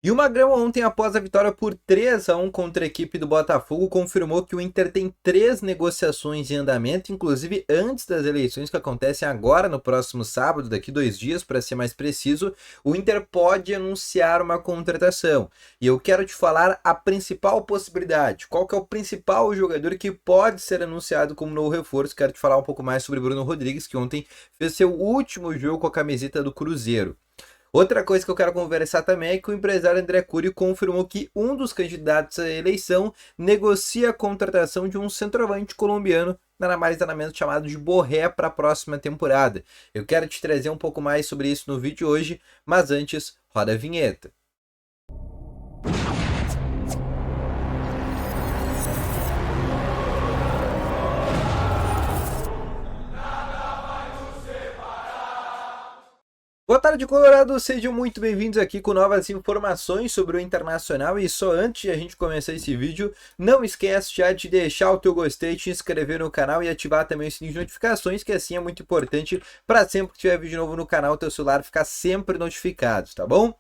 E o Magrão ontem, após a vitória por 3-1 contra a equipe do Botafogo, confirmou que o Inter tem 3 negociações em andamento, inclusive antes das eleições que acontecem agora no próximo sábado, daqui 2 dias, para ser mais preciso, o Inter pode anunciar uma contratação. E eu quero te falar a principal possibilidade, qual que é o principal jogador que pode ser anunciado como novo reforço. Quero te falar um pouco mais sobre Bruno Rodrigues, que ontem fez seu último jogo com a camiseta do Cruzeiro. Outra coisa que eu quero conversar também é que o empresário André Cury confirmou que um dos candidatos à eleição negocia a contratação de um centroavante colombiano, nada mais nada menos chamado de Borré, para a próxima temporada. Eu quero te trazer um pouco mais sobre isso no vídeo de hoje, mas antes, roda a vinheta. Boa tarde, Colorado! Sejam muito bem-vindos aqui com novas informações sobre o Internacional. E só antes de a gente começar esse vídeo, não esquece já de deixar o teu gostei, te inscrever no canal e ativar também o sininho de notificações, que assim é muito importante para sempre que tiver vídeo novo no canal, teu celular ficar sempre notificado, tá bom?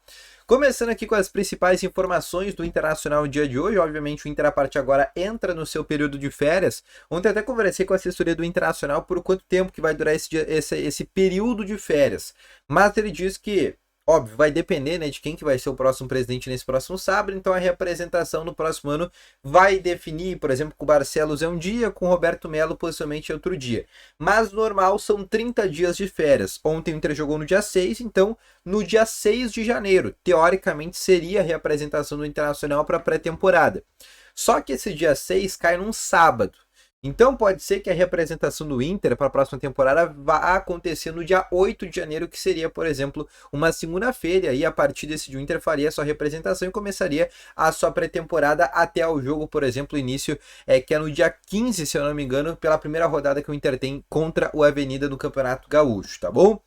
Começando aqui com as principais informações do Internacional no dia de hoje. Obviamente o Inter a partir de agora entra no seu período de férias. Ontem até conversei com a assessoria do Internacional por quanto tempo que vai durar esse período de férias. Mas ele diz que, óbvio, vai depender, né, de quem que vai ser o próximo presidente nesse próximo sábado. Então a representação no próximo ano vai definir, por exemplo, com o Barcelos é um dia, com o Roberto Melo possivelmente é outro dia. Mas normal são 30 dias de férias. Ontem o Inter jogou no dia 6, então no dia 6 de janeiro, teoricamente seria a representação do Internacional para a pré-temporada. Só que esse dia 6 cai num sábado. Então pode ser que a representação do Inter para a próxima temporada vá acontecer no dia 8 de janeiro, que seria, por exemplo, uma segunda-feira. E a partir desse dia o Inter faria a sua representação e começaria a sua pré-temporada até o jogo, por exemplo, início, que é no dia 15, se eu não me engano, pela primeira rodada que o Inter tem contra o Avenida no Campeonato Gaúcho, tá bom?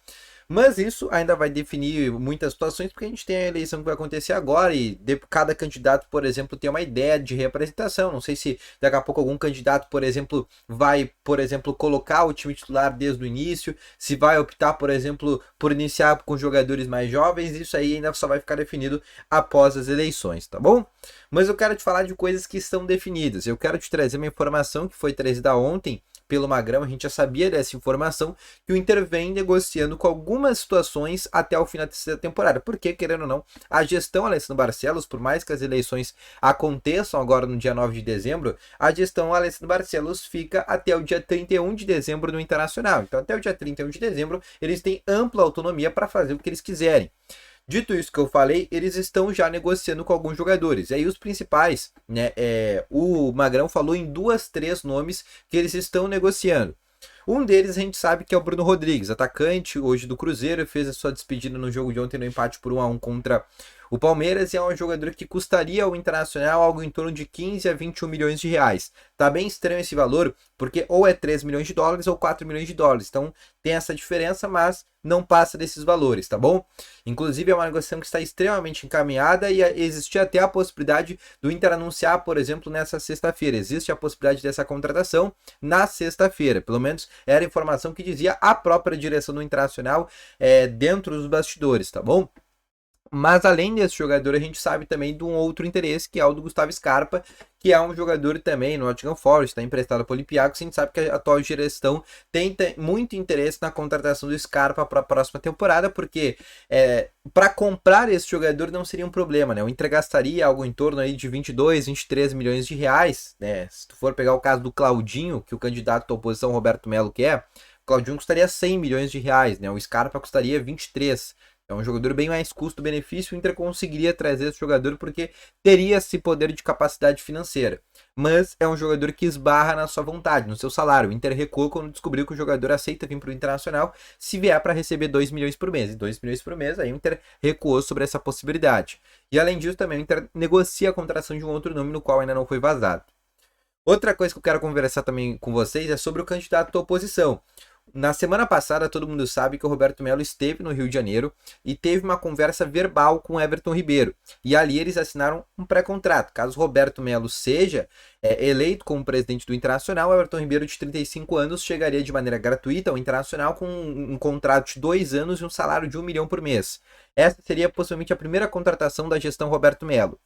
Mas isso ainda vai definir muitas situações, porque a gente tem a eleição que vai acontecer agora e cada candidato, por exemplo, tem uma ideia de representação. Não sei se daqui a pouco algum candidato, por exemplo, vai, por exemplo, colocar o time titular desde o início, se vai optar, por exemplo, por iniciar com jogadores mais jovens. Isso aí ainda só vai ficar definido após as eleições, tá bom? Mas eu quero te falar de coisas que estão definidas. Eu quero te trazer uma informação que foi trazida ontem pelo Magrão. A gente já sabia dessa informação, que o Inter vem negociando com algumas situações até o final dessa temporada. Porque, querendo ou não, a gestão Alessandro Barcelos, por mais que as eleições aconteçam agora no dia 9 de dezembro, a gestão Alessandro Barcelos fica até o dia 31 de dezembro no Internacional. Então, até o dia 31 de dezembro, eles têm ampla autonomia para fazer o que eles quiserem. Dito isso que eu falei, eles estão já negociando com alguns jogadores. E aí os principais, né? O Magrão falou em 3 nomes que eles estão negociando. Um deles a gente sabe que é o Bruno Rodrigues, atacante hoje do Cruzeiro, fez a sua despedida no jogo de ontem no empate por 1-1 contra o Palmeiras, e é um jogador que custaria ao Internacional algo em torno de 15 a 21 milhões de reais. Tá bem estranho esse valor, porque ou é 3 milhões de dólares ou 4 milhões de dólares. Então tem essa diferença, mas não passa desses valores, tá bom? Inclusive é uma negociação que está extremamente encaminhada e existe até a possibilidade do Inter anunciar, por exemplo, nessa sexta-feira. Existe a possibilidade dessa contratação na sexta-feira. Pelo menos era a informação que dizia a própria direção do Internacional dentro dos bastidores, tá bom? Mas além desse jogador, a gente sabe também de um outro interesse, que é o do Gustavo Scarpa, que é um jogador também no Nottingham Forest, está emprestado para o Olympiacos. A gente sabe que a atual gestão tem muito interesse na contratação do Scarpa para a próxima temporada, porque para comprar esse jogador não seria um problema, né? O Inter gastaria algo em torno aí de 22, 23 milhões de reais, né? Se tu for pegar o caso do Claudinho, que o candidato da oposição Roberto Melo quer, o Claudinho custaria 100 milhões de reais, né? O Scarpa custaria 23. É um jogador bem mais custo-benefício. O Inter conseguiria trazer esse jogador porque teria esse poder de capacidade financeira. Mas é um jogador que esbarra na sua vontade, no seu salário. O Inter recuou quando descobriu que o jogador aceita vir para o Internacional se vier para receber 2 milhões por mês. E 2 milhões por mês, aí o Inter recuou sobre essa possibilidade. E além disso, também o Inter negocia a contratação de um outro nome no qual ainda não foi vazado. Outra coisa que eu quero conversar também com vocês é sobre o candidato da oposição. Na semana passada, todo mundo sabe que o Roberto Melo esteve no Rio de Janeiro e teve uma conversa verbal com o Everton Ribeiro. E ali eles assinaram um pré-contrato. Caso o Roberto Melo seja eleito como presidente do Internacional, o Everton Ribeiro, de 35 anos, chegaria de maneira gratuita ao Internacional com um contrato de 2 anos e um salário de 1 milhão por mês. Essa seria possivelmente a primeira contratação da gestão Roberto Melo.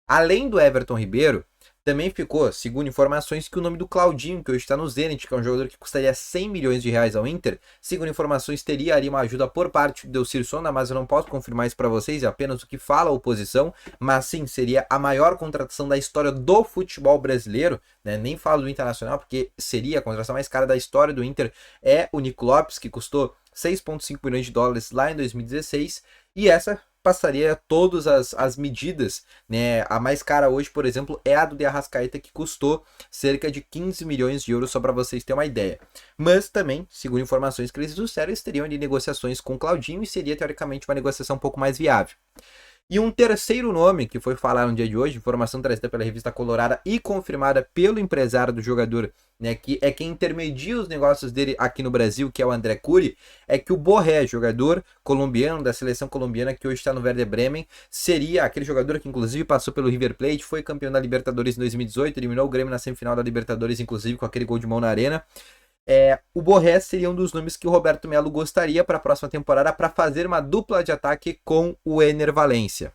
Além do Everton Ribeiro, também ficou, segundo informações, que o nome do Claudinho, que hoje está no Zenit, que é um jogador que custaria 100 milhões de reais ao Inter, segundo informações, teria ali uma ajuda por parte do Delcir Sonda, mas eu não posso confirmar isso para vocês, é apenas o que fala a oposição, mas sim, seria a maior contratação da história do futebol brasileiro, né? Nem falo do Internacional, porque seria a contratação mais cara da história do Inter, é o Nico Lopes, que custou 6,5 milhões de dólares lá em 2016, e essa passaria todas as medidas, né? A mais cara hoje, por exemplo, é a do De Arrascaeta, que custou cerca de 15 milhões de euros, só para vocês terem uma ideia. Mas também, segundo informações que eles disseram, eles teriam ali negociações com o Claudinho e seria teoricamente uma negociação um pouco mais viável. E um terceiro nome que foi falado no dia de hoje, informação trazida pela revista Colorada e confirmada pelo empresário do jogador, né, que é quem intermedia os negócios dele aqui no Brasil, que é o André Curi, é que o Borré, jogador colombiano da seleção colombiana que hoje está no Werder Bremen, seria aquele jogador que inclusive passou pelo River Plate, foi campeão da Libertadores em 2018, eliminou o Grêmio na semifinal da Libertadores, inclusive com aquele gol de mão na arena. O Borré seria um dos nomes que o Roberto Melo gostaria para a próxima temporada para fazer uma dupla de ataque com o Ener Valencia.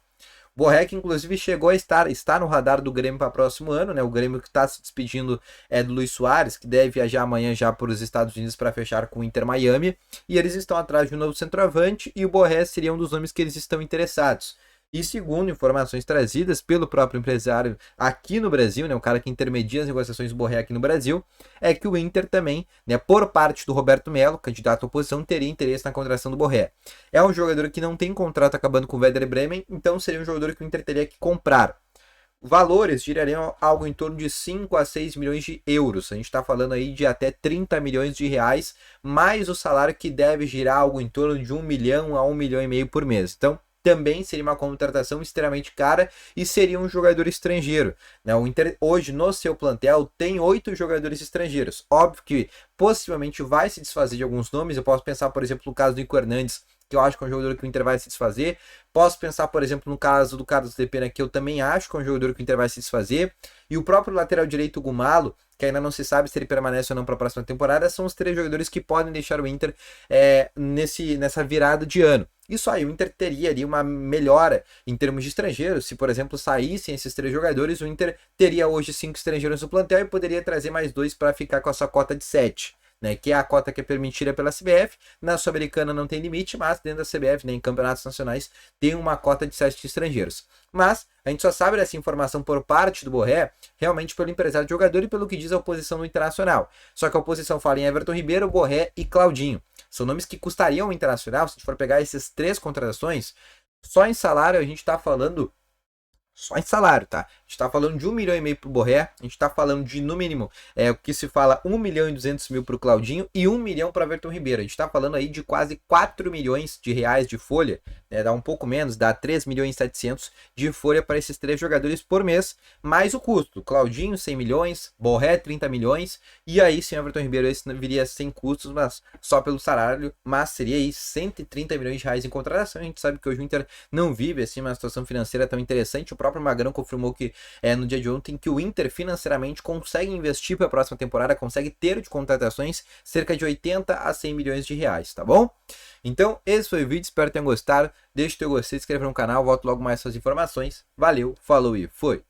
Borré, que inclusive chegou a está no radar do Grêmio para o próximo ano, né? O Grêmio que está se despedindo do Luis Soares, que deve viajar amanhã já para os Estados Unidos para fechar com o Inter Miami, e eles estão atrás de um novo centroavante, e o Borré seria um dos nomes que eles estão interessados. E segundo informações trazidas pelo próprio empresário aqui no Brasil, né, o cara que intermedia as negociações do Borré aqui no Brasil, é que o Inter também, né, por parte do Roberto Melo, candidato à oposição, teria interesse na contratação do Borré. É um jogador que não tem contrato acabando com o Werder Bremen, então seria um jogador que o Inter teria que comprar. Valores girariam algo em torno de 5 a 6 milhões de euros. A gente está falando aí de até 30 milhões de reais, mais o salário que deve girar algo em torno de 1 milhão a 1 milhão e meio por mês. Então, também seria uma contratação extremamente cara e seria um jogador estrangeiro, né? O Inter hoje no seu plantel tem 8 jogadores estrangeiros. Óbvio que possivelmente vai se desfazer de alguns nomes. Eu posso pensar, por exemplo, no caso do Nico Hernandes, que eu acho que é um jogador que o Inter vai se desfazer. Posso pensar, por exemplo, no caso do Carlos Depena, que eu também acho que é um jogador que o Inter vai se desfazer. E o próprio lateral direito, Gumalo, que ainda não se sabe se ele permanece ou não para a próxima temporada, são os 3 jogadores que podem deixar o Inter nessa virada de ano. Isso aí, o Inter teria ali uma melhora em termos de estrangeiros. Se, por exemplo, saíssem esses 3 jogadores, o Inter teria hoje 5 estrangeiros no plantel e poderia trazer mais 2 para ficar com a sua cota de 7. Né, que é a cota que é permitida pela CBF. Na Sul-Americana não tem limite, mas dentro da CBF, né, em campeonatos nacionais, tem uma cota de 7 estrangeiros. Mas a gente só sabe dessa informação por parte do Borré, realmente pelo empresário do jogador e pelo que diz a oposição no Internacional. Só que a oposição fala em Everton Ribeiro, Borré e Claudinho. São nomes que custariam o Internacional, se a gente for pegar essas 3 contratações, só em salário a gente está falando. Só em salário, tá? A gente tá falando de 1 milhão e meio pro Borré, a gente tá falando de, no mínimo, o que se fala 1 milhão e 200 mil pro Claudinho e 1 milhão para Everton Ribeiro. A gente tá falando aí de quase 4 milhões de reais de folha, né? Dá um pouco menos, dá 3 milhões e 700 de folha para esses 3 jogadores por mês, mais o custo. Claudinho, 100 milhões, Borré, 30 milhões, e aí sim, Everton Ribeiro esse viria sem custos, mas só pelo salário, mas seria aí 130 milhões de reais em contratação. A gente sabe que hoje o Inter não vive assim uma situação financeira tão interessante. O próprio Magrão confirmou que no dia de ontem que o Inter financeiramente consegue investir para a próxima temporada, consegue ter de contratações cerca de 80 a 100 milhões de reais, tá bom? Então, esse foi o vídeo, espero que tenham gostado. Deixe o teu gostei, se inscreva no canal, volto logo mais com as informações. Valeu, falou e foi!